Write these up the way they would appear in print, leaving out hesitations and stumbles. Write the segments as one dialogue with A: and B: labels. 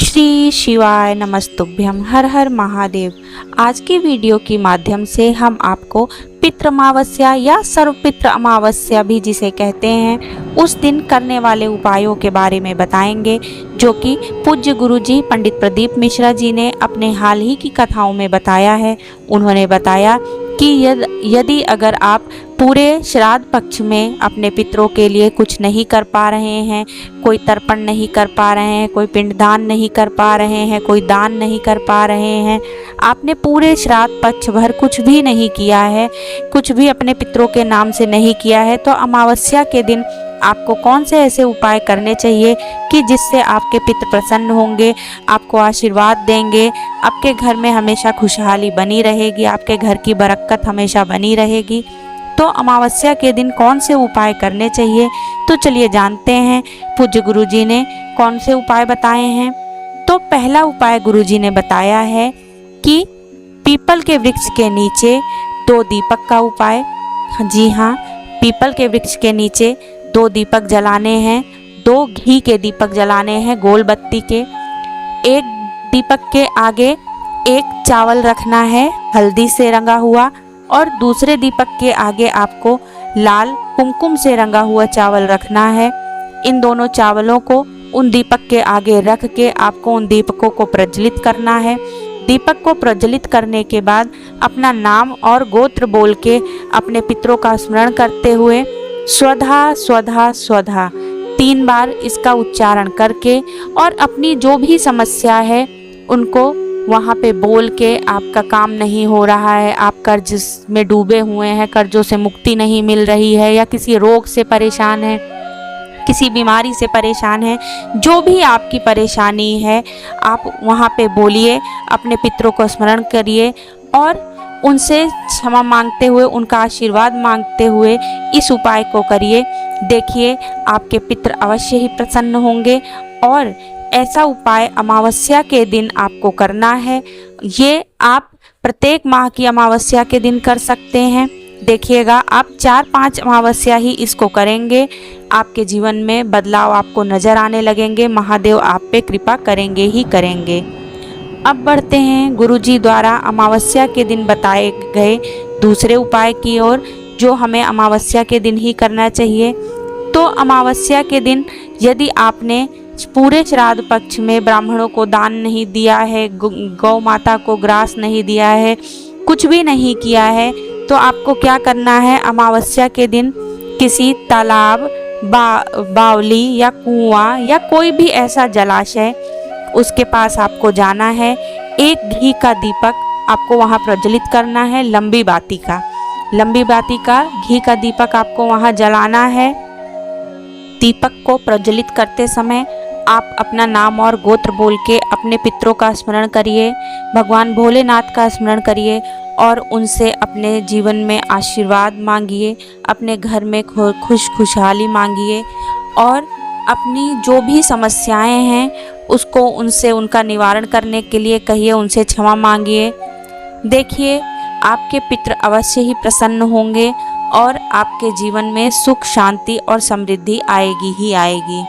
A: श्री शिवाय नमस्तुभ्यम। हर हर महादेव। आज की वीडियो के माध्यम से हम आपको पितृ अमावस्या या सर्वपितृ अमावस्या भी जिसे कहते हैं उस दिन करने वाले उपायों के बारे में बताएंगे, जो कि पूज्य गुरुजी पंडित प्रदीप मिश्रा जी ने अपने हाल ही की कथाओं में बताया है। उन्होंने बताया कि यदि अगर आप पूरे श्राद्ध पक्ष में अपने पितरों के लिए कुछ नहीं कर पा रहे हैं, कोई तर्पण नहीं कर पा रहे हैं, कोई पिंडदान नहीं कर पा रहे हैं, कोई दान नहीं कर पा रहे हैं, आपने पूरे श्राद्ध पक्ष भर कुछ भी नहीं किया है, कुछ भी अपने पितरों के नाम से नहीं किया है, तो अमावस्या के दिन आपको कौन से ऐसे उपाय करने चाहिए कि जिससे आपके पितृ प्रसन्न होंगे, आपको आशीर्वाद देंगे, आपके घर में हमेशा खुशहाली बनी रहेगी, आपके घर की बरकत हमेशा बनी रहेगी। तो अमावस्या के दिन कौन से उपाय करने चाहिए, तो चलिए जानते हैं पूज्य गुरुजी ने कौन से उपाय बताए हैं। तो पहला उपाय गुरुजी ने बताया है कि पीपल के वृक्ष के नीचे 2 दीपक का उपाय। जी हाँ, पीपल के वृक्ष के नीचे 2 दीपक जलाने हैं, 2 घी के दीपक जलाने हैं गोल बत्ती के। एक दीपक के आगे एक चावल रखना है हल्दी से रंगा हुआ, और दूसरे दीपक के आगे आपको लाल कुमकुम से रंगा हुआ चावल रखना है। इन दोनों चावलों को उन दीपक के आगे रख के आपको उन दीपकों को प्रज्वलित करना है। दीपक को प्रज्वलित करने के बाद अपना नाम और गोत्र बोल के अपने पितरों का स्मरण करते हुए स्वधा स्वधा स्वधा 3 बार इसका उच्चारण करके और अपनी जो भी समस्या है उनको वहाँ पे बोल के, आपका काम नहीं हो रहा है, आप कर्ज में डूबे हुए हैं, कर्जों से मुक्ति नहीं मिल रही है, या किसी रोग से परेशान है, किसी बीमारी से परेशान है, जो भी आपकी परेशानी है आप वहाँ पे बोलिए, अपने पितरों को स्मरण करिए और उनसे क्षमा मांगते हुए, उनका आशीर्वाद मांगते हुए इस उपाय को करिए। देखिए आपके पितर अवश्य ही प्रसन्न होंगे। और ऐसा उपाय अमावस्या के दिन आपको करना है। ये आप प्रत्येक माह की अमावस्या के दिन कर सकते हैं। देखिएगा आप 4-5 अमावस्या ही इसको करेंगे, आपके जीवन में बदलाव आपको नजर आने लगेंगे। महादेव आप पे कृपा करेंगे ही करेंगे। अब बढ़ते हैं गुरुजी द्वारा अमावस्या के दिन बताए गए दूसरे उपाय की ओर, जो हमें अमावस्या के दिन ही करना चाहिए। तो अमावस्या के दिन यदि आपने पूरे श्राद्ध पक्ष में ब्राह्मणों को दान नहीं दिया है, गौ माता को ग्रास नहीं दिया है, कुछ भी नहीं किया है, तो आपको क्या करना है, अमावस्या के दिन किसी तालाब, बावली या कुआं या कोई भी ऐसा जलाशय, उसके पास आपको जाना है। एक घी का दीपक आपको वहां प्रज्वलित करना है, लंबी बाती का घी का दीपक आपको वहां जलाना है। दीपक को प्रज्वलित करते समय आप अपना नाम और गोत्र बोल के अपने पितरों का स्मरण करिए, भगवान भोलेनाथ का स्मरण करिए और उनसे अपने जीवन में आशीर्वाद मांगिए, अपने घर में खुशहाली मांगिए और अपनी जो भी समस्याएं हैं उसको उनसे उनका निवारण करने के लिए कहिए, उनसे क्षमा मांगिए। देखिए आपके पितर अवश्य ही प्रसन्न होंगे और आपके जीवन में सुख, शांति और समृद्धि आएगी ही आएगी।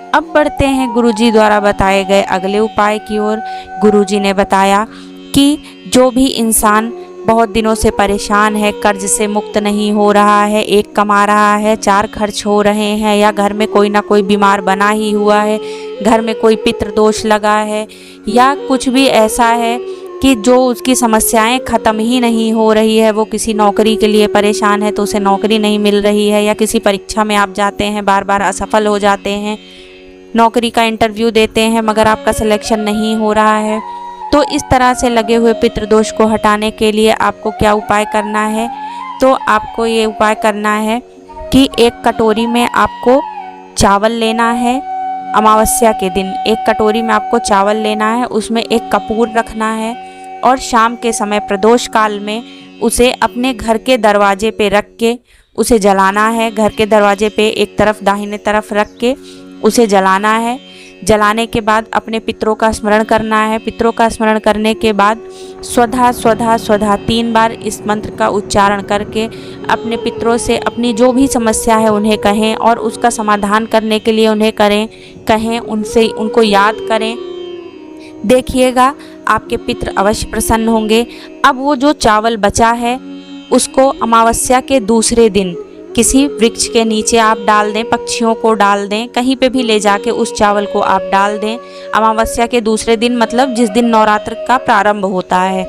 A: अब बढ़ते हैं गुरुजी द्वारा बताए गए अगले उपाय की ओर। गुरुजी ने बताया कि जो भी इंसान बहुत दिनों से परेशान है, कर्ज से मुक्त नहीं हो रहा है, एक कमा रहा है, 4 खर्च हो रहे हैं, या घर में कोई ना कोई बीमार बना ही हुआ है, घर में कोई पितृ दोष लगा है, या कुछ भी ऐसा है कि जो उसकी समस्याएं ख़त्म ही नहीं हो रही है, वो किसी नौकरी के लिए परेशान है तो उसे नौकरी नहीं मिल रही है, या किसी परीक्षा में आप जाते हैं बार बार असफल हो जाते हैं, नौकरी का इंटरव्यू देते हैं मगर आपका सिलेक्शन नहीं हो रहा है। तो इस तरह से लगे हुए पितृदोष को हटाने के लिए आपको क्या उपाय करना है, तो आपको ये उपाय करना है कि एक कटोरी में आपको चावल लेना है। अमावस्या के दिन एक कटोरी में आपको चावल लेना है, उसमें एक कपूर रखना है और शाम के समय प्रदोष काल में उसे अपने घर के दरवाजे पे रख के उसे जलाना है। घर के दरवाजे पे एक तरफ दाहिने तरफ रख के उसे जलाना है। जलाने के बाद अपने पितरों का स्मरण करना है। पितरों का स्मरण करने के बाद स्वधा स्वधा स्वधा 3 बार इस मंत्र का उच्चारण करके अपने पितरों से अपनी जो भी समस्या है उन्हें कहें और उसका समाधान करने के लिए उन्हें कहें, उनसे उनको याद करें देखिएगा आपके पितृ अवश्य प्रसन्न होंगे। अब वो जो चावल बचा है उसको अमावस्या के दूसरे दिन किसी वृक्ष के नीचे आप डाल दें, पक्षियों को डाल दें, कहीं पे भी ले जाके उस चावल को आप डाल दें। अमावस्या के दूसरे दिन मतलब जिस दिन नवरात्र का प्रारंभ होता है,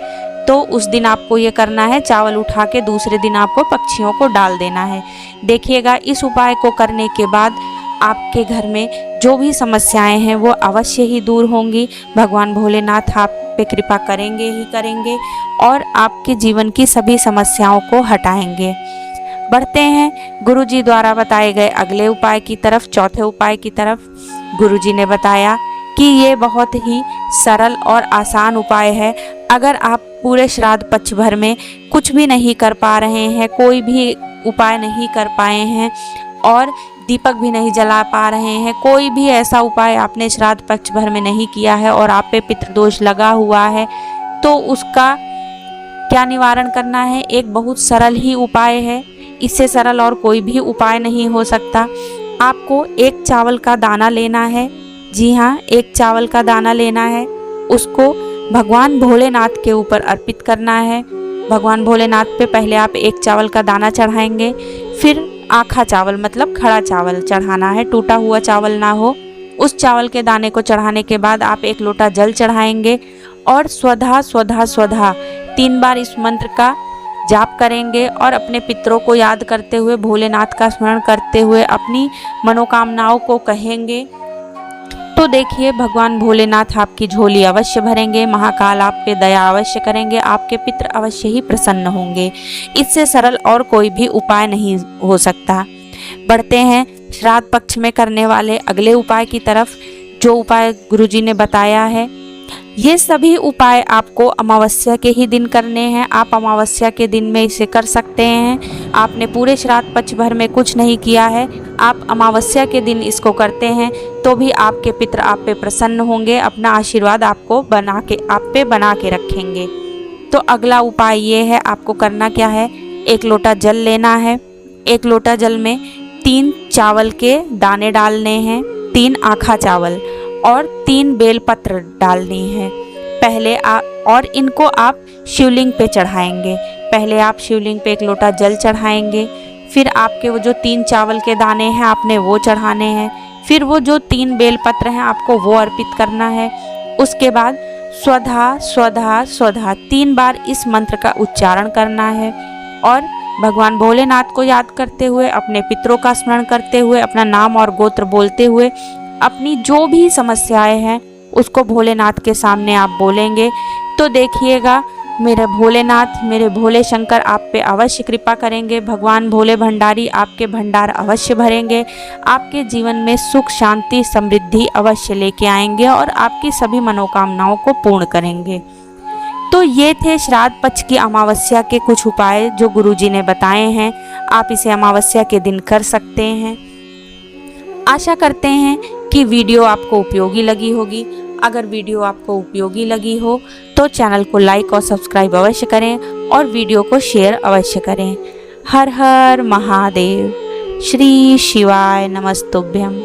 A: तो उस दिन आपको ये करना है, चावल उठा के दूसरे दिन आपको पक्षियों को डाल देना है। देखिएगा इस उपाय को करने के बाद आपके घर में जो भी समस्याएं हैं वो अवश्य ही दूर होंगी। भगवान भोलेनाथ आप पे कृपा करेंगे ही करेंगे और आपके जीवन की सभी समस्याओं को हटाएंगे। बढ़ते हैं गुरुजी द्वारा बताए गए अगले उपाय की तरफ, चौथे उपाय की तरफ। गुरुजी ने बताया कि ये बहुत ही सरल और आसान उपाय है। अगर आप पूरे श्राद्ध पक्ष भर में कुछ भी नहीं कर पा रहे हैं, कोई भी उपाय नहीं कर पाए हैं और दीपक भी नहीं जला पा रहे हैं, कोई भी ऐसा उपाय आपने श्राद्ध पक्ष भर में नहीं किया है और आप पे पितृदोष लगा हुआ है, तो उसका क्या निवारण करना है? एक बहुत सरल ही उपाय है। इससे सरल और कोई भी उपाय नहीं हो सकता। आपको एक चावल का दाना लेना है। जी हाँ, एक चावल का दाना लेना है। उसको भगवान भोलेनाथ के ऊपर अर्पित करना है। भगवान भोलेनाथ पे पहले आप एक चावल का दाना चढ़ाएंगे, फिर आखा चावल मतलब खड़ा चावल चढ़ाना है, टूटा हुआ चावल ना हो। उस चावल के दाने को चढ़ाने के बाद आप एक लोटा जल चढ़ाएंगे और स्वधा स्वधा स्वधा 3 बार इस मंत्र का जाप करेंगे और अपने पितरों को याद करते हुए, भोलेनाथ का स्मरण करते हुए अपनी मनोकामनाओं को कहेंगे। तो देखिए भगवान भोलेनाथ आपकी झोली अवश्य भरेंगे, महाकाल आप पे दया अवश्य करेंगे, आपके पितर अवश्य ही प्रसन्न होंगे। इससे सरल और कोई भी उपाय नहीं हो सकता। बढ़ते हैं श्राद्ध पक्ष में करने वाले अगले उपाय की तरफ, जो उपाय गुरुजी ने बताया है। ये सभी उपाय आपको अमावस्या के ही दिन करने हैं। आप अमावस्या के दिन में इसे कर सकते हैं। आपने पूरे श्राद्ध पक्ष भर में कुछ नहीं किया है, आप अमावस्या के दिन इसको करते हैं तो भी आपके पितर आप पे प्रसन्न होंगे, अपना आशीर्वाद आप पे बना के रखेंगे। तो अगला उपाय ये है, आपको करना क्या है? एक लोटा जल लेना है। एक लोटा जल में 3 चावल के दाने डालने हैं, 3 आखा चावल और 3 बेलपत्र डालनी है। और इनको आप शिवलिंग पे चढ़ाएंगे। पहले आप शिवलिंग पे एक लोटा जल चढ़ाएंगे, फिर आपके वो जो 3 चावल के दाने हैं आपने वो चढ़ाने हैं, फिर वो जो 3 बेलपत्र हैं आपको वो अर्पित करना है। उसके बाद स्वधा स्वधा स्वधा 3 बार इस मंत्र का उच्चारण करना है और भगवान भोलेनाथ को याद करते हुए, अपने पितरों का स्मरण करते हुए, अपना नाम और गोत्र बोलते हुए अपनी जो भी समस्याएं हैं उसको भोलेनाथ के सामने आप बोलेंगे। तो देखिएगा मेरे भोलेनाथ, मेरे भोले शंकर आप पे अवश्य कृपा करेंगे। भगवान भोले भंडारी आपके भंडार अवश्य भरेंगे, आपके जीवन में सुख शांति समृद्धि अवश्य लेके आएंगे और आपकी सभी मनोकामनाओं को पूर्ण करेंगे। तो ये थे श्राद्ध पक्ष की अमावस्या के कुछ उपाय जो गुरुजी ने बताए हैं। आप इसे अमावस्या के दिन कर सकते हैं। आशा करते हैं कि वीडियो आपको उपयोगी लगी होगी। अगर वीडियो आपको उपयोगी लगी हो तो चैनल को लाइक और सब्सक्राइब अवश्य करें और वीडियो को शेयर अवश्य करें। हर हर महादेव। श्री शिवाय नमस्तुभ्यम।